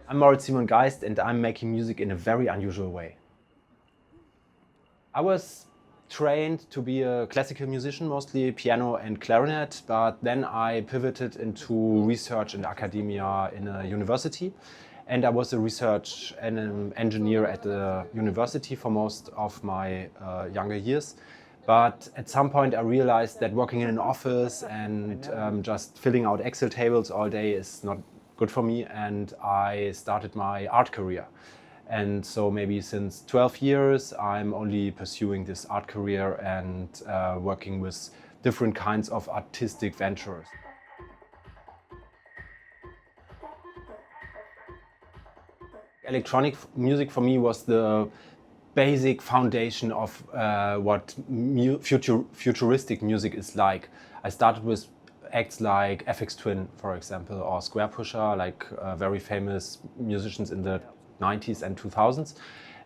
I'm Moritz Simon Geist and I'm making music in a very unusual way. I was trained to be a classical musician, mostly piano and clarinet, but then I pivoted into research and academia in a university. And I was a research and an engineer at the university for most of my younger years. But at some point I realized that working in an office and just filling out Excel tables all day is not good for me, and I started my art career. And so maybe since 12 years I'm only pursuing this art career and working with different kinds of artistic ventures. Electronic music for me was the basic foundation of what futuristic music is like. I started with acts like FX Twin, for example, or Square Pusher, like very famous musicians in the 90s and 2000s.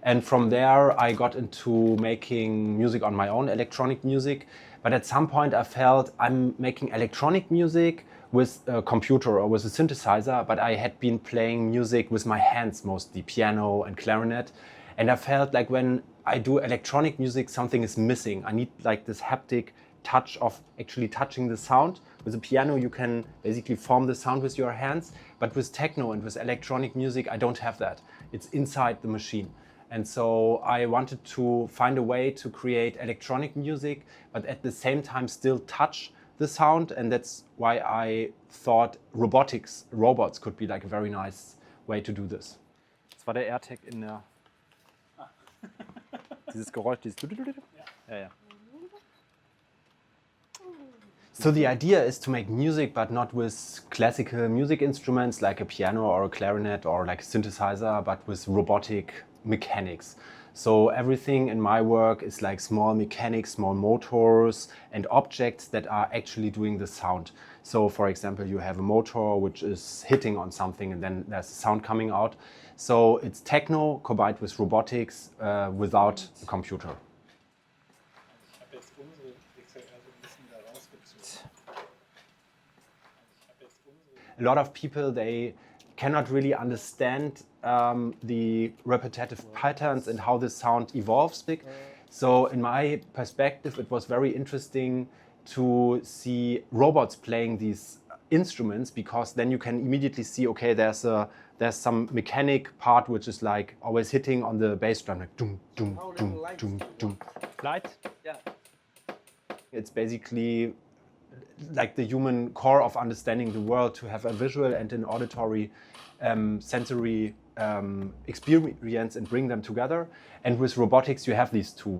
And from there I got into making music on my own, electronic music. But at some point I felt I'm making electronic music with a computer or with a synthesizer, but I had been playing music with my hands, mostly piano and clarinet. And I felt like when I do electronic music, something is missing. I need like this haptic touch of actually touching the sound. With a piano you can basically form the sound with your hands, but with techno and with electronic music I don't have that. It's inside the machine. And so I wanted to find a way to create electronic music, but at the same time still touch the sound, and that's why I thought robots could be like a very nice way to do this. Das war der AirTag in der... Dieses Geräusch, dieses... Ja, ja. So the idea is to make music, but not with classical music instruments like a piano or a clarinet or like a synthesizer, but with robotic mechanics. So everything in my work is like small mechanics, small motors and objects that are actually doing the sound. So for example, you have a motor which is hitting on something and then there's sound coming out. So it's techno combined with robotics without a computer. A lot of people, they cannot really understand the repetitive patterns and how the sound evolves. So in my perspective, it was very interesting to see robots playing these instruments, because then you can immediately see, okay, there's some mechanic part which is like always hitting on the bass drum, like doom, doom, doom, doom, doom. Light? Yeah. It's basically like the human core of understanding the world, to have a visual and an auditory sensory experience and bring them together. And with robotics you have these two.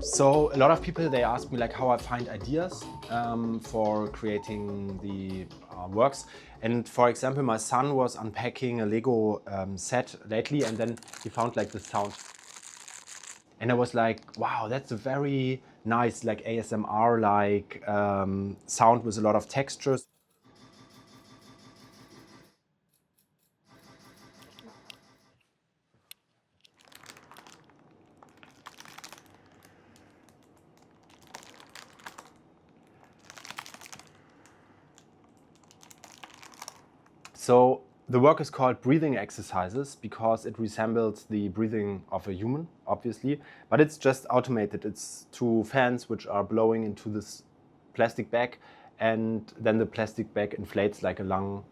So a lot of people, they ask me like how I find ideas for creating the works. And for example, my son was unpacking a Lego set lately, and then he found like the sound. And I was like, wow, that's a very nice like ASMR like sound with a lot of textures. So the work is called breathing exercises because it resembles the breathing of a human, obviously, but it's just automated. It's two fans which are blowing into this plastic bag, and then the plastic bag inflates like a lung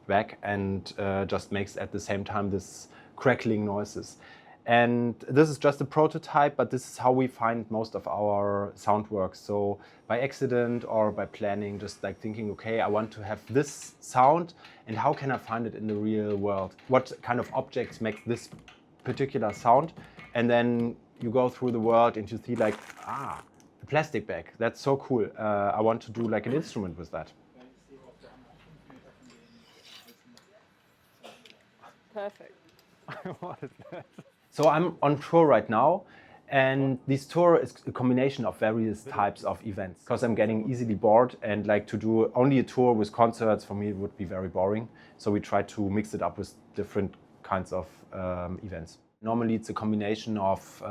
bag and just makes at the same time this crackling noises. And this is just a prototype, but this is how we find most of our sound works. So by accident or by planning, just like thinking, okay, I want to have this sound, and how can I find it in the real world? What kind of objects make this particular sound? And then you go through the world and you see like, a plastic bag, that's so cool. I want to do like an instrument with that. Perfect. What is that? So I'm on tour right now, And this tour is a combination of various types of events, because I'm getting easily bored, and like to do only a tour with concerts for me would be very boring. So we try to mix it up with different kinds of events. Normally it's a combination of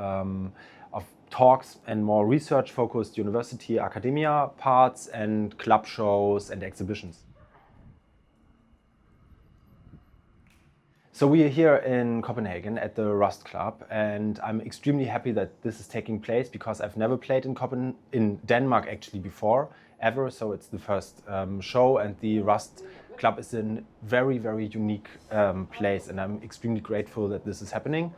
talks and more research-focused university academia parts and club shows and exhibitions. So we are here in Copenhagen at the Rust Club, and I'm extremely happy that this is taking place because I've never played in Denmark actually before, ever. So it's the first show, and the Rust Club is a very, very unique place, and I'm extremely grateful that this is happening.